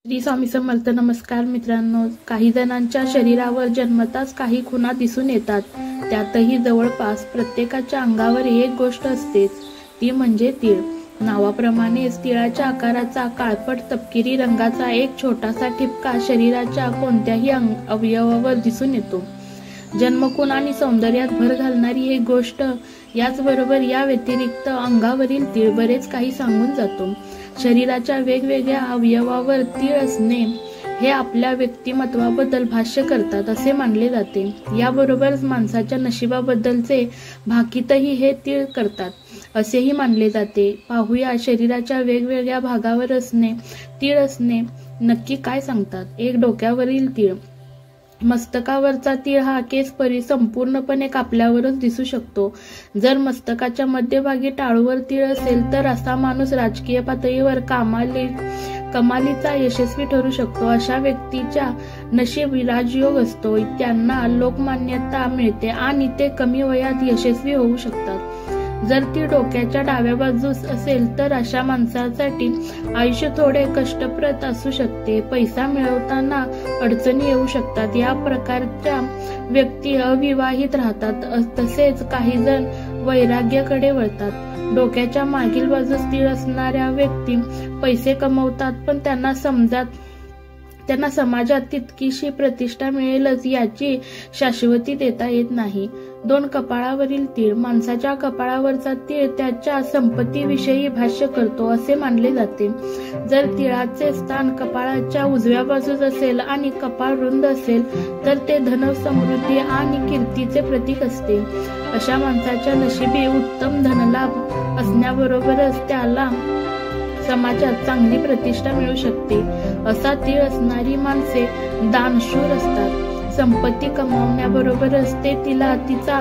श्री स्वामी समर्थ. नमस्कार मित्रांनो. काही जणांच्या शरीरावर जन्मताच काही खुणा दिसून येतात. त्यातही जवळपास प्रत्येकाच्या अंगावर एक गोष्ट असतेच, ती म्हणजे तीळ. नावाप्रमाणेच तिळाच्या आकाराचा काळपट तपकिरी रंगाचा एक छोटासा ठिपका शरीराच्या कोणत्याही अवयवावर दिसून येतो. जन्मखूण आणि सौंदर्यात भर घालणारी ही गोष्ट. याचबरोबर या व्यतिरिक्त अंगावरील तीळ बरेच काही सांगून जातो. शरीराच्या वेगवेगळ्या अवयवावर तीळ असणे हे आपल्या व्यक्तिमत्वाबद्दल भाष्य करतात असे मानले जाते. याबरोबरच माणसाच्या नशिबाबद्दलचे भाकीतही हे तीळ करतात असेही मानले जाते. पाहूया शरीराच्या वेगवेगळ्या भागावर तीळ असणे नक्की काय सांगतात. एक, डोक्यावरील तीळ. मस्तकावरचा तीळ हा केस संपूर्णपणे कापल्यावरच दिसू शकतो. जर मस्तकाच्या मध्यभागी टाळूवर तीळ असेल तर असा माणूस राजकीय पातळीवर कमालीचा यशस्वी ठरू शकतो. अशा व्यक्तीच्या नशीब राजयोग असतो. त्यांना लोकमान्यता मिळते आणि ते कमी वयात यशस्वी होऊ शकतात. जर ती डोक्याच्या डाव्या बाजूस असेल तर अशा माणसासाठी आयुष्य थोडे कष्टप्रद असू शकते. पैसा मिळवताना अडचणी येऊ शकतात. या प्रकारच्या व्यक्ती अविवाहित राहतात. तसेच काही जण वैराग्याकडे वळतात. डोक्याच्या मागील बाजूस तीळ असणाऱ्या व्यक्ती पैसे कमवतात, पण त्यांना समाजात तितकीशी प्रतिष्ठा मिळेलच याची शाश्वती देता येत नाही. 2, कपाळावरील तीळ. माणसाच्या कपाळावरचा तीळ त्याच्या संपत्तीविषयी भाष्य करतो असे मानले जाते. जर तिळाचे स्थान कपाळाच्या उजव्या बाजूस असेल आणि कपाळ रुंद असेल तर ते धन, समृद्धी आणि कीर्तीचे प्रतीक असते. अशा माणसाच्या नशिबी उत्तम धनलाभ असण्याबरोबरच त्याला समाजात चांगली प्रतिष्ठा मिळू शकते. असा तीळ असणारी माणसे दानशूर असतात. संपत्ती कमावण्याबरोबरच ते तिचा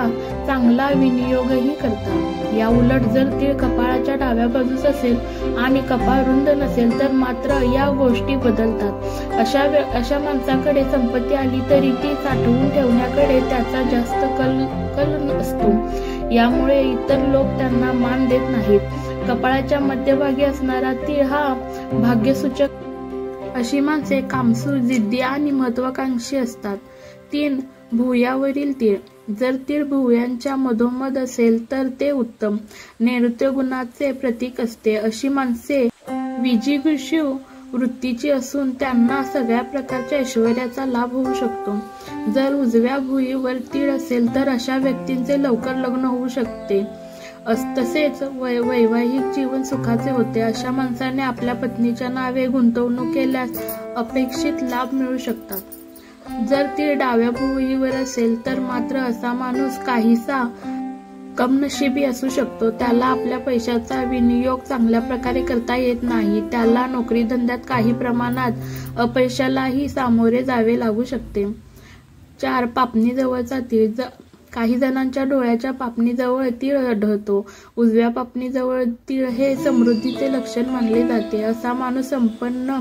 चांगला विनियोगही करतात. या उलट जर तीळ कपाळाच्या डाव्या बाजूस असेल आणि कपाळ रुंद नसेल तर मात्र या गोष्टी बदलतात. अशा माणसाकडे संपत्ती आली तरी ती साठवून ठेवण्याकडे त्याचा जास्त कल असतो. यामुळे इतर लोक त्यांना मान देत नाहीत. कपाळाच्या मध्यभागी असणारा तीळ हा भाग्यसूचक. अशी माणसे कामसू, जिद्दी आणि महत्वाकांक्षी असतात. 3, भुवयावरील तीळ. जर तीळ भुवयांच्या मधोमध असेल तर ते उत्तम नैऋत्य गुणाचे प्रतीक असते. अशी माणसे विजिगीषू वृत्तीची असून त्यांना सगळ्या प्रकारच्या ऐश्वर्याचा लाभ होऊ शकतो. जर उजव्या भुवयावर तीळ असेल तर अशा व्यक्तींचे लवकर लग्न होऊ शकते. तसेच वैवाहिक जीवन सुखाचे होते. अशा माणसाने आपल्या पत्नीच्या नावे गुंतवणूक केल्यास अपेक्षित लाभ मिळू शकतात. जर ती डाव्या भुवयावर असेल तर मात्र असा माणूस काहीसा कमनशिबी असू शकतो. त्याला आपल्या पैशाचा विनियोग चांगल्या प्रकारे करता येत नाही. त्याला नोकरी धंद्यात काही प्रमाणात अपयशालाही सामोरे जावे लागू शकते. 4, पापणीजवळचा तीळ. काही जणांच्या डोळ्याच्या पापणीजवळ तीळ आढळतो. उजव्या पापणीजवळ तीळ हे समृद्धीचे लक्षण मानले जाते. असा माणूस संपन्न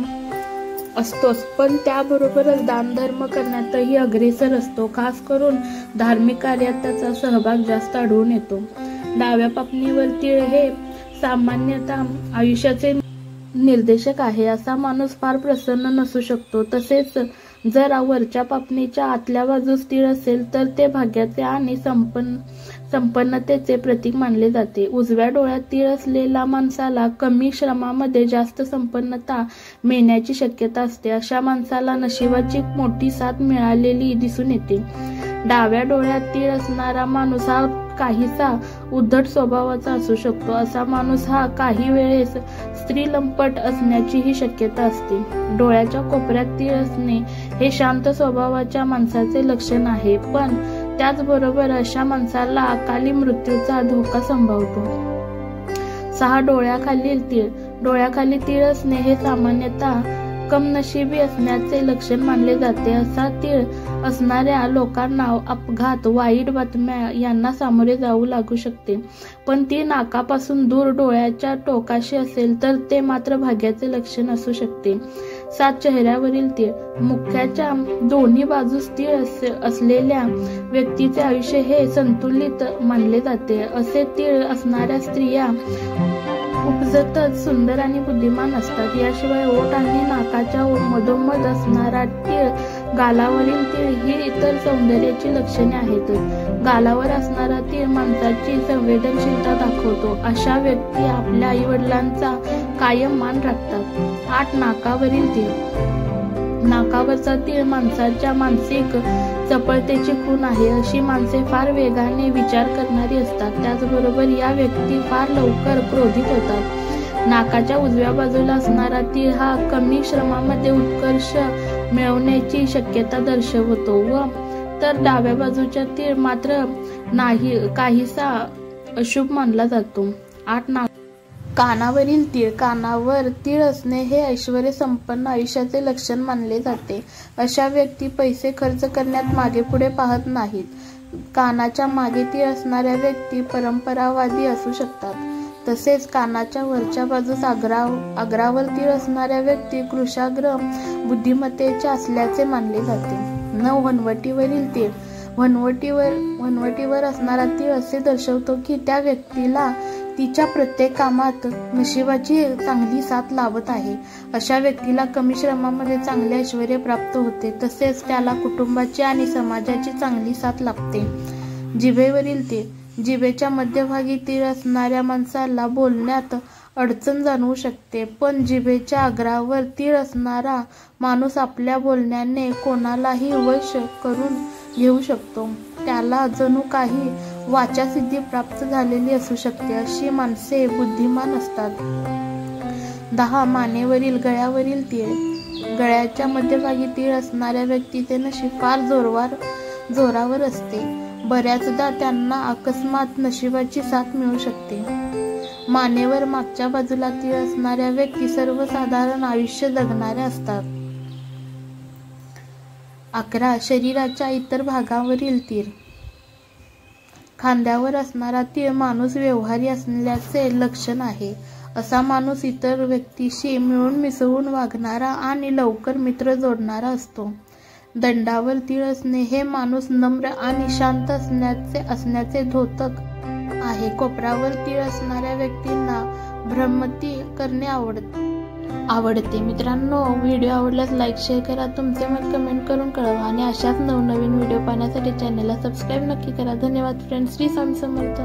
असतोच, पण त्याबरोबरच दानधर्म करण्यातही अग्रेसर असतो. खास करून धार्मिक कार्यात त्याचा सहभाग जास्त आढळून येतो. डाव्या पापणीवर तीळ हे सामान्यतः आयुष्याचे निर्देशक आहे. असा माणूस फार प्रसन्न नसू शकतो. तसेच जर वरच्या पापणीच्या आतल्या बाजूस तीळ असेल तर ते भाग्याचे आणि संपन्नतेचे प्रतीक मानले जाते. उजव्या डोळ्यात तीळ असलेल्या माणसाला कमी श्रमामध्ये जास्त संपन्नता मिळण्याची शक्यता असते. अशा माणसाला नशिबाची मोठी साथ मिळालेली दिसून येते. डाव्या डोळ्यात तीळ असणारा माणूस हा काहीसा उद्धट स्वभावाचा असू शकतो. असा माणूस हा काही वेळेस स्त्रीलंपट असण्याचीही शक्यता असते. डोळ्याच्या कोपऱ्यात तीळ असणे हे शांत स्वभावाच्या माणसाचे लक्षण आहे, पण त्याचबरोबर अशा माणसाला अकाली मृत्यूचा धोका संभवतो. 6, डोळ्याखालील तीळ. डोळ्याखाली तीळ असणे हे सामान्यतः कमनशिबी असण्याचे लक्षण मानले जाते. असा तीळ असणाऱ्या लोकांना अपघात, वाईट बातम्या यांना सामोरे जाऊ लागू शकते. पण ती नाकापासून दूर डोळ्याच्या टोकाशी असेल तर ते मात्र भाग्याचे लक्षण असू शकते. 7, चेहऱ्यावरील तीळ. मुख्याच्या दोन्ही बाजूस तीळ असलेल्या व्यक्तीचे आयुष्य हे संतुलित मानले जाते. असे तीळ असणाऱ्या स्त्रिया उपजतच सुंदर आणि बुद्धिमान असतात. याशिवाय ओठ आणि नाकाच्या मधोमध असणारा तीळ, गालावरील तीळ ही इतर सौंदर्याची लक्षणे आहेत. गालावर असणारा तीळ माणसाची संवेदनशीलता दाखवतो. अशा व्यक्ती आपल्या आई वडिलांचा कायम मान राखतात. 8. नाकावरील तीळ. नाकावरचा तीळ माणसाच्या मानसिक चपळतेची खूण आहे. अशी माणसे फार वेगाने विचार करणारी असतात. त्याचबरोबर या व्यक्ती फार लवकर क्रोधित होतात. नाकाच्या उजव्या बाजूला असणारा तीळ हा कमी श्रमामध्ये उत्कर्ष मिळवण्याची शक्यता दर्शवतो व तर डाव्या बाजूचा तीळ मात्र काहीसा अशुभ मानला जातो. 8. कानावरील तीळ. कानावर तीळ असणे हे ऐश्वर्य संपन्न आयुष्याचे लक्षण मानले जाते. अशा व्यक्ती पैसे खर्च करण्यात मागे पुढे पाहत नाहीत. कानाच्या मागे तीळ असणाऱ्या व्यक्ती परंपरावादी असू शकतात. तसेच कानाच्या वरच्या बाजूस अग्रावर तीळ असणाऱ्या व्यक्ती कृशाग्र बुद्धिमत्तेच्या असल्याचे मानले जाते. 9. वनवटीवरील तीळ. वनवटीवर असणारा तीळ असे दर्शवतो की त्या व्यक्तीला तिच्या प्रत्येक कामात नशिबाची चांगली साथ लाभत आहे. अशा व्यक्तीला कमी श्रमामध्ये चांगले ऐश्वर्य प्राप्त होते. तसेच त्याला कुटुंबाची आणि समाजाची चांगली साथ लाभते. जिभेवरील तीळ. जिभेच्या मध्यभागी तीळ असणाऱ्या माणसाला बोलण्यात अडचण जाणवू शकते. पण जिभेच्या अग्रावर तीळ असणारा माणूस आपल्या बोलण्याने कोणालाही वश करून घेऊ शकतो. त्याला जणू काही वाचासिद्धी प्राप्त झालेली असू शकते. अशी माणसे बुद्धिमान असतात. 10. गळ्यावरील तीळ. गळ्याच्या मध्यभागी तीळ असणाऱ्या व्यक्तीचे नशीब फार जोरावर असते. बऱ्याचदा त्यांना अकस्मात नशिबाची साथ मिळू शकते. मानेवर मागच्या बाजूला तीळ असणाऱ्या व्यक्ती सर्वसाधारण आयुष्य जगणाऱ्या असतात. 11. शरीराच्या इतर भागावरील तीळ. खांद्यावर असणारा तीळ माणूस व्यवहारी असल्याचे लक्षण आहे. असा माणूस इतर व्यक्तीशी मिळून मिसळून वागणारा आणि लवकर मित्र जोडणारा असतो. दंडावर तीळ असणे हे माणूस नम्र आणि शांत असण्याचे द्योतक आहे. कोपरावर तीळ असणाऱ्या व्यक्तींना भ्रमती करणे आवडते. मित्रांनो, व्हिडिओ आवडल्यास लाईक, शेअर करा. तुमचे मत कमेंट करून कळवा आणि अशाच नवनवीन व्हिडिओ पाहण्यासाठी चॅनलला सबस्क्राईब नक्की करा. धन्यवाद फ्रेंड्स. श्री स्वामी समर्थ.